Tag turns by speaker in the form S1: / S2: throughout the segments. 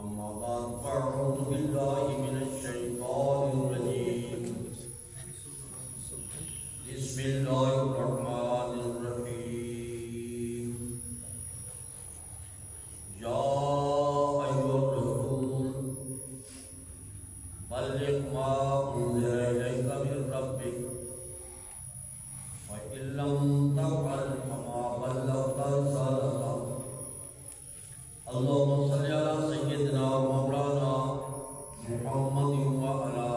S1: أما بعد فأعوذ بالله من الشيطان الرجيم بسم الله الرحمن الرحيم يا أيها الرسول بلغ ما أنزل إليك من ربك وإن لم تفعل فما بلغت رسالته اللهم صل على سيدنا مولانا محمد وعلى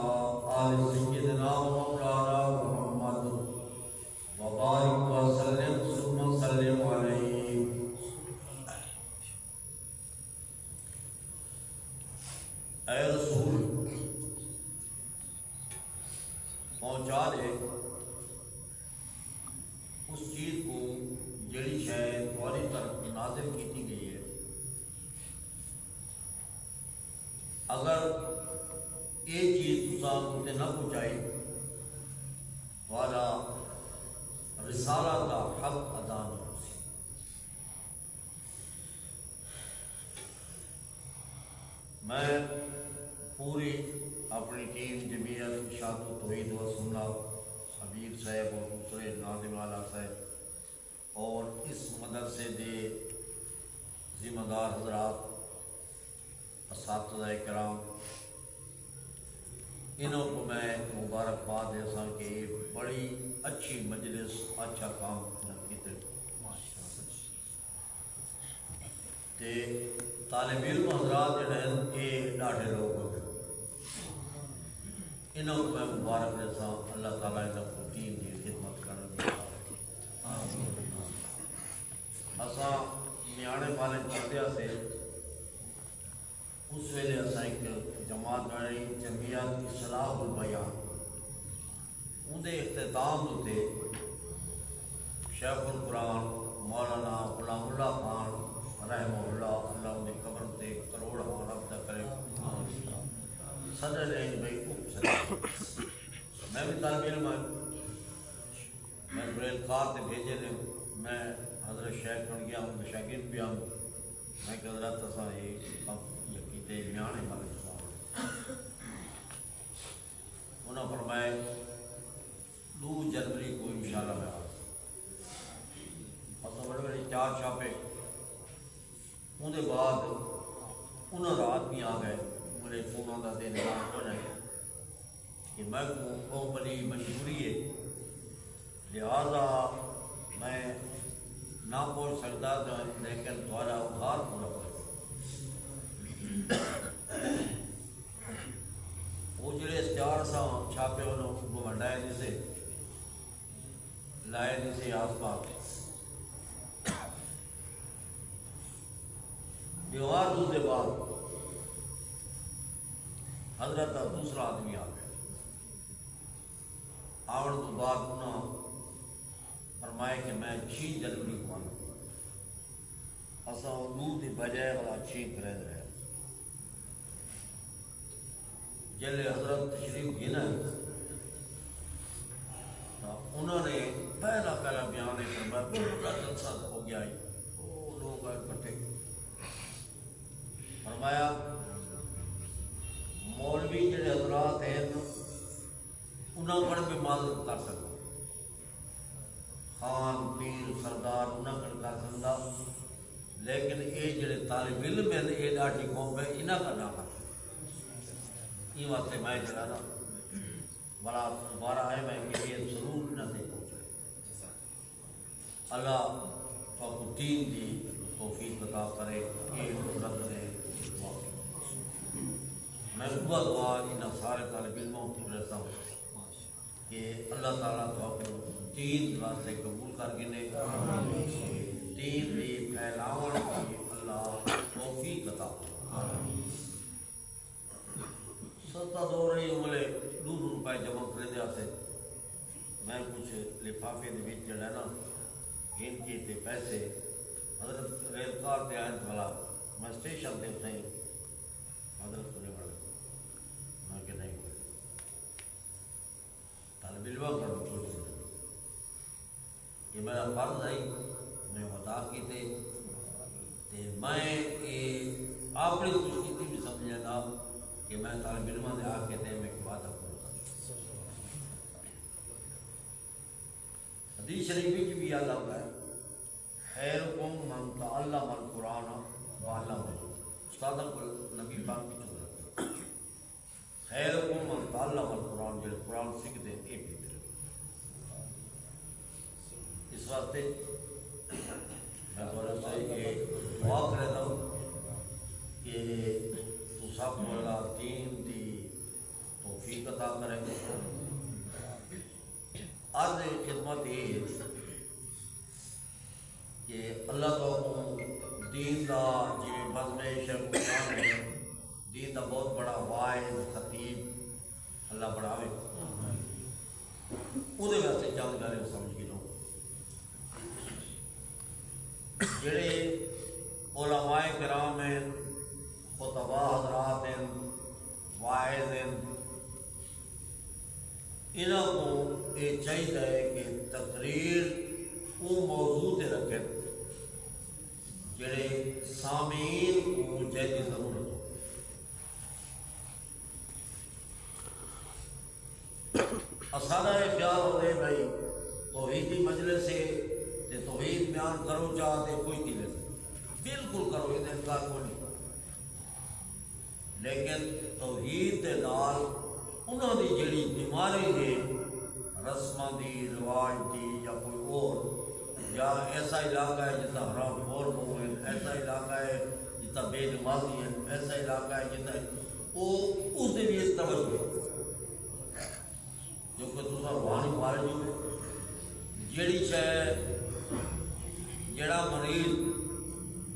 S1: آل سيدنا مولانا محمد وبارك وسلم ثم سلم عليه. اے رسول پہنچا دے اس چیز کو جڑی شاید تمہاری طرف نازل کی گئی ہے. اگر یہ چیز تساں تے نہ پہنچائی والا رسالہ کا حق ادا نہ ہو سی. میں پوری اپنی ٹیم جمعیت اشاعت توحید و سنت حبیب صاحب اور دوسرے ناظم والا صاحب اور اس مدرسے دے ذمہ دار حضرات اساتذہ کرام انہوں کو میں مبارکباد دیسا کہ یہ بڑی اچھی مجلس اچھا کام کیتے تے طالب علم حضرات جڑے یہ ڈاڈے لوگ ہوئے انہوں کو میں مبارک دیسا. اللہ تعالیٰ انہوں کو دین کی خدمت کرنے کی اساں نیانے والے پردیا سے اس ویلے اساں ایک جماعت بنائی جمعیت اصلاح البیان. اندے اختتام ہوتے شیخ القرآن مولانا غلام اللہ خان رحمہ اللہ اللہ ان کی قبر تے کروڑ رب دا کرے صدر رینج بھائی میں بھی طالب علم میں بریل کار تے بھیجے نے میں حضرت شیخ بن گیا ہوں شاگرد بھی ہوں میں کہ حضرت اساں یہ یقیتے میانے والے انہوں فرمائے 2 جنوری کو انشاءاللہ میں آ بڑے بڑے 4 چھاپے ان کے بعد انہوں رات بھی آ گئے میرے فونوں کا دن رات ہو جائے کہ میں کو بڑی مجبوری ہے لہذا میں نہ پہنچ سکتا لیکن تھوڑا ادھار پورا پڑے وہ جڑے 400 چھاپے انہوں کو ونڈائے جسے لائے جسے آس پاس دیوار دوسرے بعد حضرت دوسرا آدمی آ گیا. آوڑ تو بعد انہوں فرمائے کہ میں 6 جنوری کو آنا اساں اردو کی بجائے والا 6 کرد رہے. جلے حضرت تشریف گھنا انہوں نے پہلا بیان فرمایا بڑا جلسہ ہو گیا ہے. وہ لوگ اکٹھے فرمایا مولوی جڑے حضرات ہیں انہوں پر بھی معذرت کر سکتا خان پیر سردار انہوں کر سکتا لیکن یہ جڑے طالب علم ہیں یہ ڈاٹی قوم ہے انہوں کا نہ کر یہ واسطے میں جڑا نا بڑا دوبارہ ہے میں کہ یہ ضرور نہ دے پہنچے. اللہ کو دین دی توفیق عطا کرے یہ رب نے میں دعا ان سارے طالب علموں کی رہتا ہوں کہ اللہ تعالیٰ تو دین واسطے قبول کر گنے دین بھی پھیلاؤ کی اللہ توفیق عطا. 7 دور رہی عملے 2 روپے جمع کرے دیا سے میں کچھ لفافے دے وچ جڑا نا ان کے تے پیسے حضرت ریل کار تے آئیں والا میں اسٹیشن تے اتھیں حضرت کو بڑھ میں کہ نہیں ہوئے طالب علم کر یہ میرا فرض ہے میں ودا کی تے میں اپنی خوش کی چاہتا کہ میں طالب علموں نے آ کے میں ایک بات آپ کو حدیث شریفی کی بھی یاد آتا ہے خیرکم من تعلم القرآن وعلمہ استاد کو نبی پاک کی چودہ خیرکم من تعلم القرآن جو قرآن سیکھتے ہیں ایک بہتر اس واسطے میں تھوڑا سا یہ دعا کرتا ہوں کہ تو سب کو اللہ دین دی توفیق عطا کرے آج خدمت یہ ہے کہ اللہ تو دین دا جی بزم شیخ قرآن ہے دین دا بہت بڑا واعظ خطیب اللہ بڑھاوے وہ واسطے چند گل سمجھ کے لو جڑے علماء کرام ہیں خطباء حضرات ہیں واعظ ہیں انہاں کو یہ چاہیے کہ تقریر وہ موضوع تے رکھیں جڑے سامعین کو جیسی ضرورت ہو اسارا یہ خیال ہوتے بھائی توحید کی مجلس سے توحید بیان کرو چاہتے کوئی نہیں لے بالکل کرو یہ انکار کو نہیں لیکن توحید کے نال انہوں کی جڑی بیماری ہے رسموں کی رواج کی یا کوئی اور یا ایسا علاقہ ہے جتنا حرام خور ہو ایسا علاقہ ہے جتنا بے نمازی ہے ایسا علاقہ ہے جتنا وہ اس نے بھی اس توجہ جو کہ تصا روحانی خارج ہو جڑی شے جڑا مریض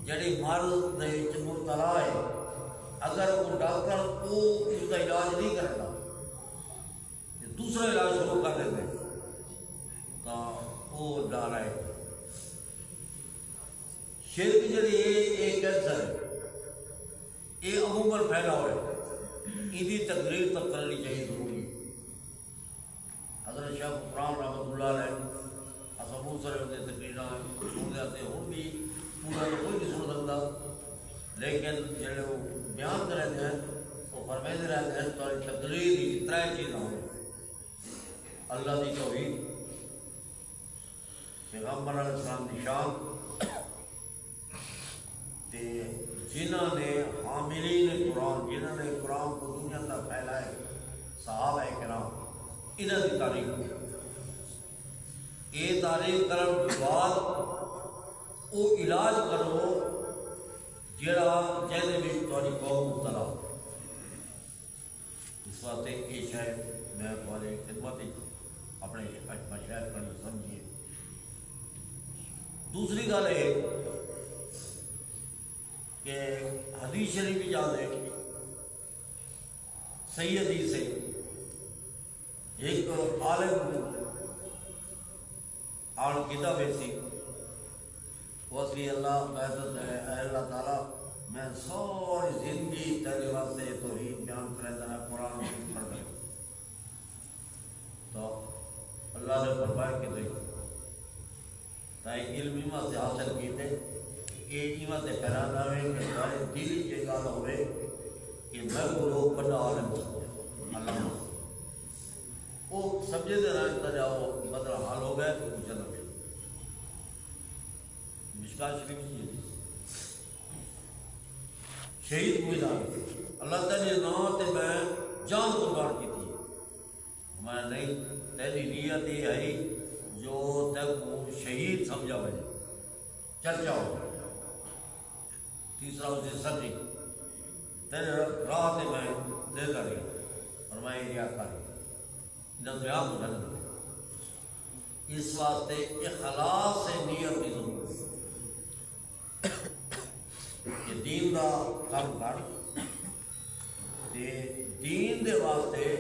S1: جڑی مرض دے مبتلا ہے اگر وہ ڈاکٹر وہ اس کا علاج نہیں کرے گا دوسرا علاج شروع کر دیتے تو وہ ڈر ہے شرک جڑی یہ کینسر ہے یہ عموماً پھیلا ہوا ہے یہ تقریر تک کرنی چاہیے ضروری حضرت شیخ قرآن رحمۃ اللہ علیہ اصل بہت سارے ہوتے تقریر سن جاتے ہوں بھی پورا تو کوئی نہیں سن سکتا لیکن جڑے وہ بیان کر رہتے ہیں وہ فرمائے رہتے ہیں تو تقریر کی ترے چیزیں ہوں اللہ کی توحید پیغمبر علیہ السلام کی شان تے جنہوں نے حاملین قرآن جنہوں نے قرآن کو دنیا تک پھیلائے صحابہ کرام انہوں کی تعریف یہ تعریف کرنے کے بعد وہ علاج کرو جڑا جہدے میں تھوڑی قوم مبتلا اس واسطے یہ شاید میں تھوڑی خدمت اپنے مشاہد کرنا سمجھیے دوسری گل ہے کہ حدیث شریف بھی یاد ہے صحیح حدیث ہے ایک عالم آن کتاب ایسی وہ سی اللہ فیصل ہے اے اللہ تعالیٰ میں ساری زندگی تیرے واسطے توحید بیان کرے دینا قرآن پڑھ دیں تو اللہ نے فرمایا کہ دیکھ تائی علم ایمہ سے حاصل کیتے یہ ایمہ سے پہرانا ہے کہ تمہارے دلی کے گال ہوئے کہ میں کو لوگ بڑا عالم سمجھے اللہ وہ سمجھے دے رہا ہے جاؤ بدل حال ہو گئے تو کچھ نہ مشکل شریف چیز شہید ہوئی جانے اللہ تعالیٰ نے نام تے میں جان قربان کی تھی میں نہیں تیری نیت یہ ہے جو تک وہ شہید سمجھا ہوئے چرچا ہو تیسرا اسے سچی تیرے راہ تے میں دے کر اور میں یہ کر نظریات ہو جانا اس واسطے اخلاص سے نیت کی ضرورت کہ دین دا کام کر دین دے واسطے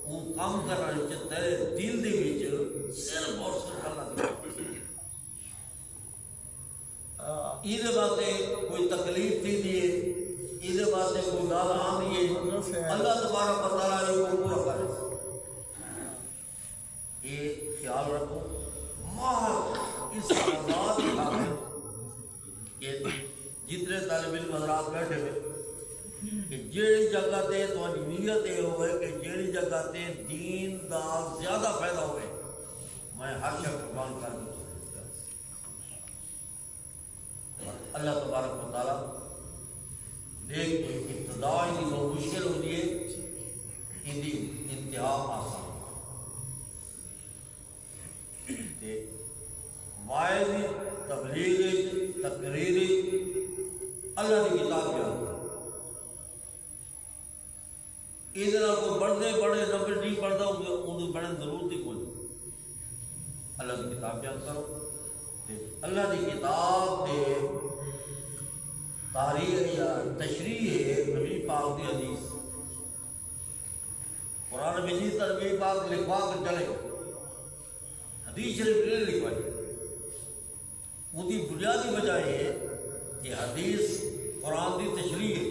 S1: وہ کام کرنے تیرے دل دے وچ صرف اور صرف اللہ یہ واسطے کوئی تکلیف تھی دیے یہ واسطے کوئی گال آ دیے اللہ تبارک و تعالیٰ یہ کو پورا کرے یہ خیال رکھو محض اس آزاد کہ جتنے طالب علم حضرات بیٹھے ہوئے کہ جیڑی جگہ تے تو نیت یہ ہوئے کہ جیڑی جگہ تے دین دا زیادہ فائدہ ہوئے میں ہر شخص قربان کر دوں. اللہ تبارک و تعالیٰ دیکھ ابتدا ہی بہت مشکل ہوتی ہے ان کی انتہا آسان. واعظ تبلیغ تقریر اللہ کی کتاب یاد یہ کوئی بڑھتے بڑے نمبر نہیں پڑھتا ان پڑھنے ضرورت ہی کوئی. اللہ کی کتاب یاد کرو. اللہ کی کتاب کے تاریخ یا تشریح ہے نبی پاک کی حدیث. قرآن مجید کا نبی پاک لکھوا کر چلے حدیث شریف نہیں لکھوائی. ان کی بنیادی وجہ یہ کہ حدیث قرآن کی تشریح ہے.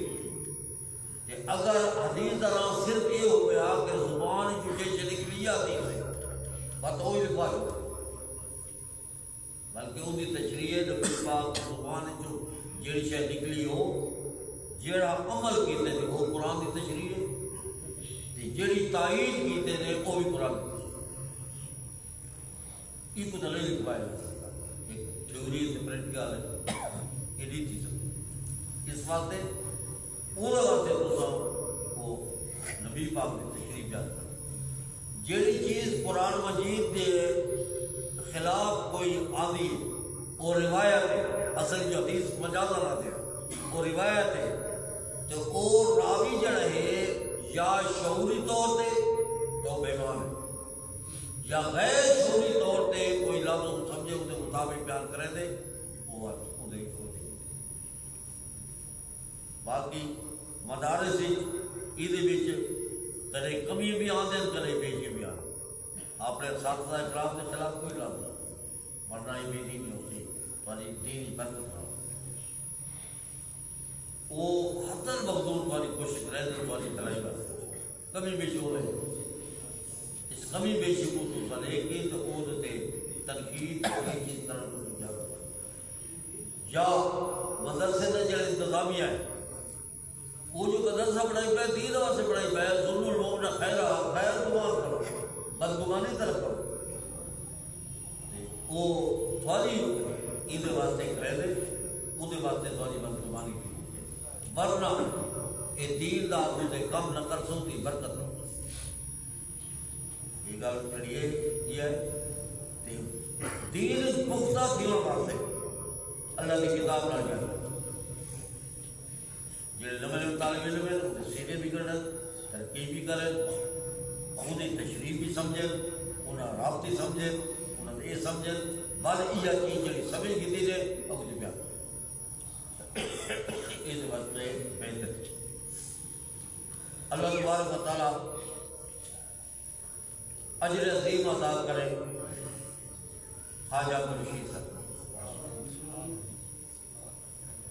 S1: کہ اگر حدیث کا نام صرف یہ ہو گیا کہ زبان جو جیسے نکلی جاتی ہے بات وہی لکھوائی بلکہ ان کی تشریح نبی پاک زبان جو جیڑی شاید نکلی ہو جیڑا عمل کیتے ہیں وہ قرآن کی تشریح ہے. جیڑی تائید کیتے ہیں وہ بھی قرآن کی یہ کچھ نہیں لکھوایا ایک تھیوری سے پریکٹیکل ہے یہ نہیں تھی سکتی. اس واسطے پورے واسطے وہ نبی پاک کی تشریح جاتا جیڑی چیز قرآن مجید کے خلاف کوئی آدھی وہ روایت ہے اصل جو حدیث مجازہ نہ دے وہ روایت ہے تو وہ راوی جڑا ہے یا شعوری طور پہ تو بیمان ہے یا غیر شعوری طور پہ کوئی لفظ سمجھے اس کے مطابق بیان کریں دے وہ ادھر چھوڑ دے. باقی مدارس یہ کدے کمی بھی آتے ہیں کدے بیشی بھی آتے. اپنے اساتذہ اکرام کے خلاف کوئی لفظ نہیں ورنہ یہ بھی نہیں ہوتی تھوڑی دین برکت کرو وہ حتر مقدور والی کوشش رہے تھوڑی بھلائی بات کمی بیشی ہو رہے. اس کمی بیشی کو تو سلے کی تو وہ تنقید چیز طرح یا مدرسے نے جو انتظامیہ ہے وہ جو مدرسہ پڑھائی پہ دین سے پڑھائی پہ ظلم لوگ نہ خیر گمان کرو بدگمانی طرف کرو وہ تھوڑی یہ واسطے کرے دے وہ واسطے تھوڑی بدگمانی کی ورنہ یہ دین دا سے کم نہ کر سکتی برکت نہ یہ گل کریے یہ ہے دین پختہ تھیوں واسطے اللہ کی کتاب نہ جائے جڑے نمبر طالب علم ہیں وہ سیدھے بھی کریں ترقی بھی کریں انہیں تشریح بھی سمجھیں انہیں رابطی سمجھیں انہیں یہ سمجھیں بل یہ چیز جڑی سمجھ کی تھی اب کچھ پیا اس واسطے بہتر اللہ تبارک و تعالیٰ اجر عظیم عطا کرے خواجہ مرشید صاحب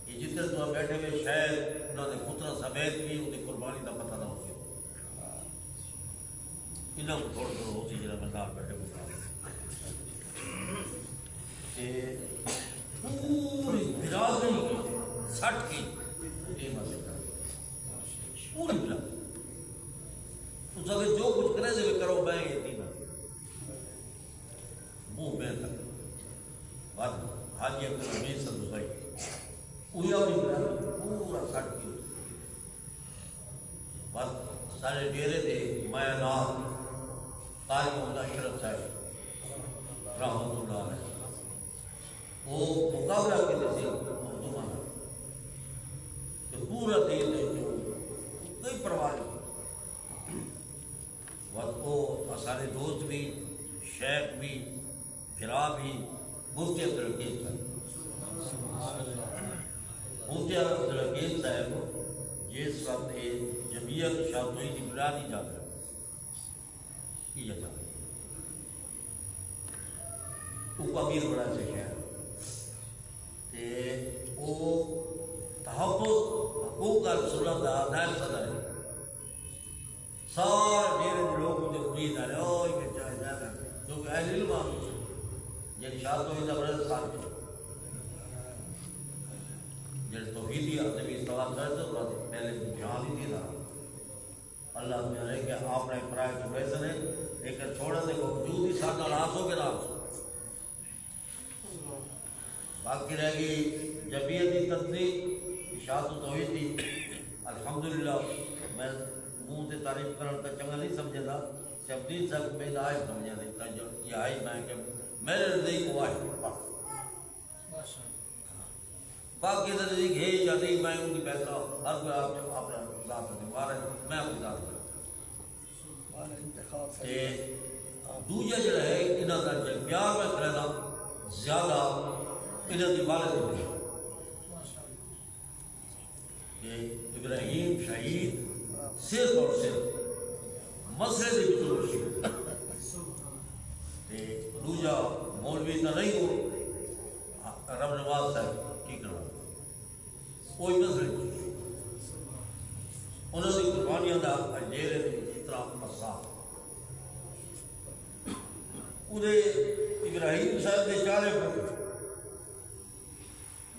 S1: یہ جتنے تو بیٹھے ہوئے شاید انہوں نے پتر سمیت بھی ان کی قربانی کا پتہ نہ ہو سکے انہوں کو تھوڑا تھوڑا ہوتی جنہوں نے نال بیٹھے ہوئے پوری برادری سٹ کی یہ پوری برادری اس اگر جو کچھ کرے سے کرو میں یہ تھی نا منہ میں تک بات حاجی عبد الحمید صاحب بھائی پورا سٹ کی بس سارے ڈیرے تھے مایا نام قاری محمد اشرف صاحب رحمۃ اللہ علیہ وہ مقابلہ کے تھے اردو کہ پورا دین کوئی پرواہ نہیں وہ سارے دوست بھی شیخ بھی بھرا بھی مفتی عبدالحکیم صاحب مفتی عبدالحکیم صاحب جس وقت جمعیت شاطوئی کی بنیادی جا کر یہ جاتا وہ امیر بڑا سے شہر وہ تحفظ حقوق کا رسولہ دا نائب صدر ہے سارے ڈیرے لوگ مجھے امید آ رہے او یہ چاہے جانا کیونکہ اہل علم جن شاطوئی کا بڑا ساتھ جن توحیدی نبی صلی اللہ علیہ وسلم پہلے دھیان ہی دیتا اللہ میرے کہ آپ نے پرائے چھوڑے سے لیکن چھوڑے دے کو وجود ہی ساتھ ناراض ہو کے ناراض باقی رہ گئی جمعیت کی تنظیم اشاعت و توحید کی الحمدللہ میں منہ سے تعریف کرنے کا چنگا نہیں سمجھے تھا شبدین صاحب میں آئے سمجھے تھا جو یہ آئی میں کہ میرے نزدیک وہ آئے باقی نزدیک ہے یا نہیں میں ان کی فیصلہ ہر کوئی آپ اپنا ذات دیوار ہے میں اپنی ذات دوجہ جو ہے انہوں کا پیار میں کرنا زیادہ انہوں کی والد ہے کہ ابراہیم شہید صرف اور صرف مسئلے کی بچوں دوجا مولوی تو نہیں ہو رب نواز صاحب کی کرنا کوئی مسئلے انہوں نے قربانیاں دا جیرے اس طرح مسا انہیں ابراہیم صاحب کے چارے پر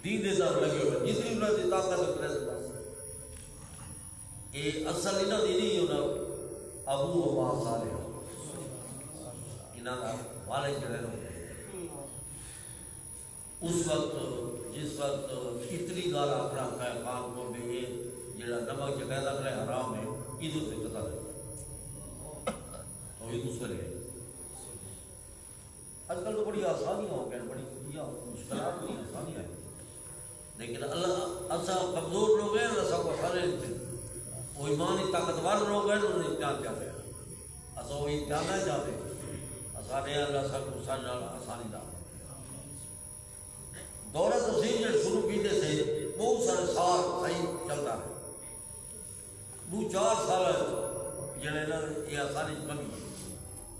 S1: دین دے دار لگے ہوئے جتنی انہوں نے طاقت کرے یہ اصل انہوں نے نہیں ہونا ابو و ماں سارے انہوں نے والد جڑے ہوئے اس وقت جس وقت اتنی گال اپنا خان کو میں یہ جڑا نمک چکیدہ کرے حرام ہے عید سے قطع ہے تو یہ دوسرے ہے آج کل تو بڑی آسانیاں ہو گئے بڑی مشکلات نہیں آسانیاں ہیں لیکن اللہ ایسا کمزور لوگ ہیں ایسا کو سارے وہ ایمانی طاقتور لوگ ہیں انہوں نے امتحان چاہتے ہیں ایسا وہ امتحان نہیں چاہتے آسانی اللہ سب کو آسانی دا دورہ تفسیر جو شروع کیتے سے بہت سارے سال صحیح چلتا ہے دو چار سال جڑے نا یہ آسانی کمی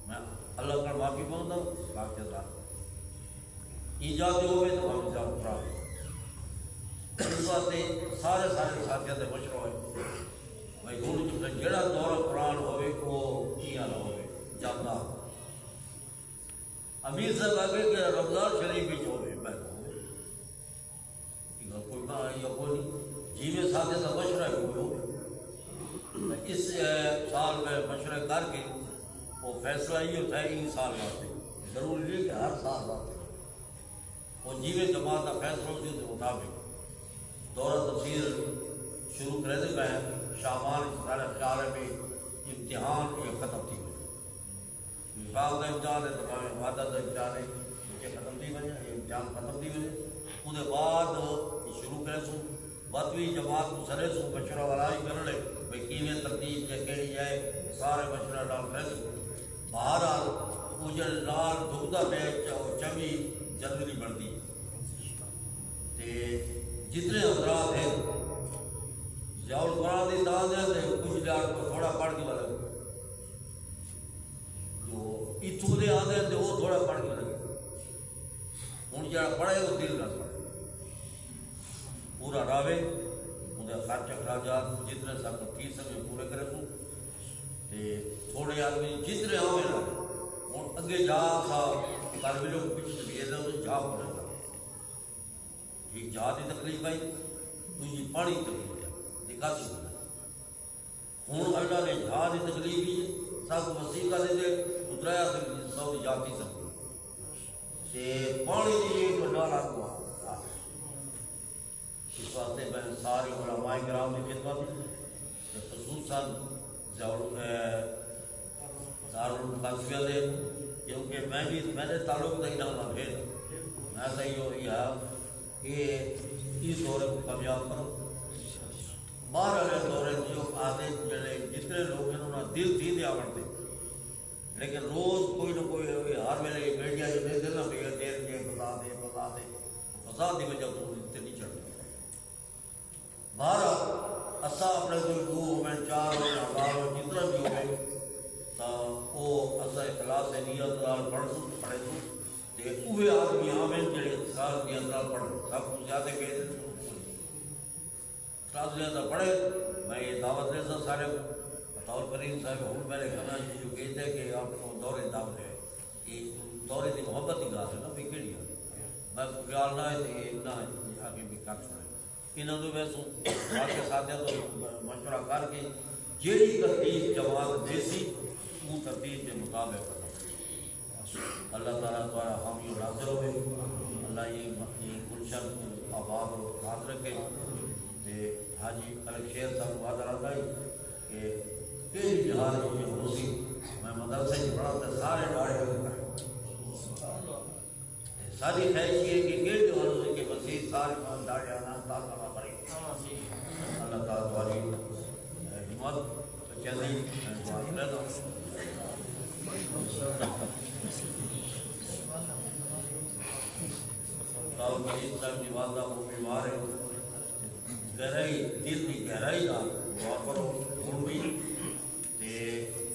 S1: میں اللہ کا معافی مانگتا ہوں باقی سال ایجاد ہوئے تو ہم جاؤ پڑا اس واسطے سارے ساتھیوں سے مشورہ ہے بھائی ہوں جڑا دورہ قرآن ہوئے وہ کیا نہ ہوئے جانا امیر صاحب آگے کہ رمضان شریف بھی ہوئے میں کوئی نہ یا کوئی جی میں ساتھی کا مشورہ ہوئے اس سال میں مشورہ کر کے وہ فیصلہ یہ ہوتا ہے ان سال واسطے ضروری نہیں کہ ہر سال واسطے وہ جیویں جماعت کا فیصلہ ہوتی ہے مطابق دورہ تفسیر شروع کرے تھے میں شعبان سارے خیال میں امتحان یہ ختم تھی وفاق کا امتحان ہے تو وعدہ کا امتحان ہے یہ ختم تھی وجہ یہ امتحان ختم تھی وجہ اس بعد شروع کرے سوں باتویں جماعت کو سرے سوں مشورہ والا ہی کر لے بھائی کیویں ترتیب یا کہڑی جائے سارے مشورہ ڈال کرے سوں بہرحال اجڑ لال دھوتا پہ چوی جنوری بڑھتی جتنے حضرات ہیں جاؤ قرآن کی تعداد ہے کچھ جاگ کو تھوڑا پڑھ کے والا جو اتوں دے آتے ہیں وہ تھوڑا پڑھ کے لگے ہوں جا پڑھے وہ دل نہ پڑھے پورا راوے انہیں خرچ اخراجات جتنے سب فیس میں پورے کرے سوں تھوڑے آدمی جتنے آوے نا ہوں اگے جا سا طالب علم کچھ چلیے تھے اسے جا پڑے گا ایک جا کی تکلیف آئی دوسری پانی کی تکلیف آئی نکاسی ہوں اللہ نے جا کی تکلیف ہی سب مسیح کا دے اترایا سو جاتی سب پانی کی ڈالا کو اس واسطے میں ساری علماء کرام کی خدمت خصوصاً دارالقاسمیہ دے کیونکہ میں نے تعلق نہیں نہ پھر میں صحیح ہو رہی ہے کہ اس دورے کو کامیاب کرو باہر والے دورے جو آتے جڑے جتنے لوگ ہیں انہوں نے دل تھی دیا بڑھتے لیکن روز کوئی نہ کوئی ہر ویلے میڈیا جو دے دینا پہ دیر کے بتا دے فساد کی وجہ تو اتنے نہیں چڑھتے باہر اصا اپنے کوئی دو ہوئے چار ہوئے ہزار ہوئے جتنا بھی ہوئے تو وہ اصا اخلاص نیت نال پڑھ پڑھے تو وہ آدمی آمیں جڑے سال کی اندر پڑھ سب کچھ زیادہ کہتے کلاس لیا تھا پڑھے میں یہ دعوت دے سا سارے طور کریم صاحب ہوں میں نے کہنا جو کہتے ہیں کہ آپ کو دورے دعوت ہے یہ دورے کی محبت کی گات ہے نا بھی کہڑی ہے میں خیال نہ ہے تو یہ نہ آگے بھی کر چھوڑے انہوں نے ویسوں باقی ساتھیوں تو مشورہ کر کے جیڑی ترتیب جماعت دے سی وہ ترتیب کے مطابق اللہ تعالیٰ دوارا حامی و ناظر ہوئے، اللہ یہ گلشن آباد و خاص رکھے۔ حاجی الگ شیر صاحب وعدہ رہتا ہے کہ کئی جہاز یہ روسی میں مدرسے کی پڑھاتا سارے ڈاڑے ہوئے ساری خواہش یہ ہے کہ کئی جہاز کے وسیع سارے ڈاڑے آنا تعالیٰ پڑے اللہ تعالیٰ دواری ہمت چیزیں دعا کرے دو۔ داؤد مجید صاحب کی والدہ وہ بیمار ہے، گہرائی دل کی گہرائی کا دعا کرو ان بھی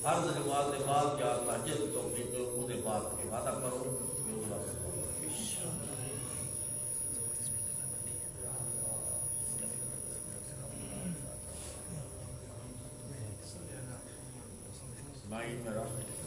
S1: فرض نماز کے بعد یا تہجد تو ان کے بعد وعدہ کرو کہ اس واسطے مائنڈ میں رکھ